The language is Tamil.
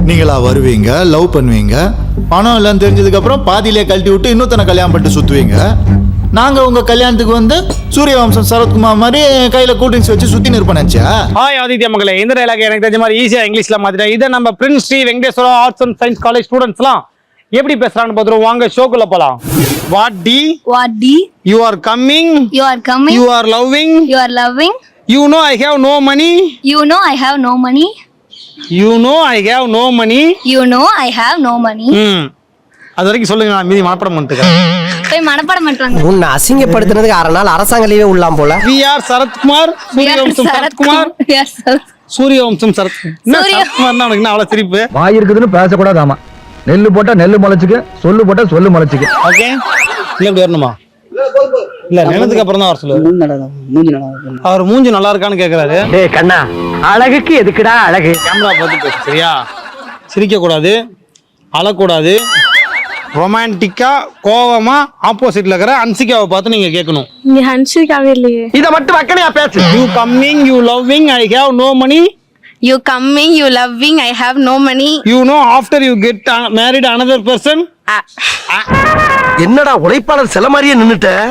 நீங்களா வருவீங்க, லவ் பண்ணுவீங்க, பணம் இல்லைன்னு தெரிஞ்சதுக்கப்புறம் பாதியிலே கழட்டி விட்டு இன்னொருத்தனை கல்யாணம் பண்ணிட்டு சுற்றுவீங்க. நாங்கள் உங்கள் கல்யாணத்துக்கு வந்து சூரியவம்சம் சரத்குமார் மாதிரி கையில் கூட்டிங்ஸ் வச்சு சுற்றி நிற்பனச்சா? ஹாய் ஆதித்யா மகளே, இந்த டைலாக் எனக்கு தெரிஞ்ச மாதிரி ஈஸியாக இங்கிலீஷில் மாற்றிட்டேன். இதை நம்ம prince Sri Venkateswara arts and science college ஸ்டூடெண்ட்ஸ்லாம் எப்படி பேசுறான்னு பார்த்துருவோம். வாங்க ஷோக்குள்ள போலாம். What the you are coming you are loving you know I have no money you know I have no money. அது வரைக்கும் சொல்லுங்க, நான் மீதி மனப்பாடம் பண்ணிட்டு உன்னை அசிங்கப்படுத்துறதுக்கு 6 நாள் அரசாங்க லீவே உள்ளாம் போல. We are Sarathkumar, Suryavamsam Sarathkumar, Suryavamsam Sarathkumar. உனக்கு அவ்வளவு சிரிப்பு வாய் இருக்குதுன்னு பேசக்கூடாது. ஆமா, நெல்லு போட்டா நெல்லு முளைச்சுக்கு, சொல்லு போட்டா சொல்லு முளைச்சுக்கு. ஓகே, இல்ல இப்படி வரணுமா? இல்ல, நினைத்துக்கு அப்புறம் தான் வர சொல்லுவாரு. அவர் மூஞ்சி நல்லா இருக்கான்னு கேக்குறாரு. டேய் கண்ணா, அழகுக்கு எதுக்குடா அழகு? கேமரா பார்த்து பேசு, சரியா? சிரிக்க கூடாது, அழக்கூடாது. ரொமான்டிக்கா கோவமா ஆப்போசிட்ல இருக்கிற ஹன்சிகாவை பார்த்து நீங்க கேட்கணும். நீ ஹன்சிகாவே இல்லையே. இத மட்டும் வக்கனையா பேசு. You coming you loving I have no money. You coming, you loving, I have no money. You know after you get married another person. என்னடா உழைப்பாளர் சில மாதிரியே நின்னுட்ட?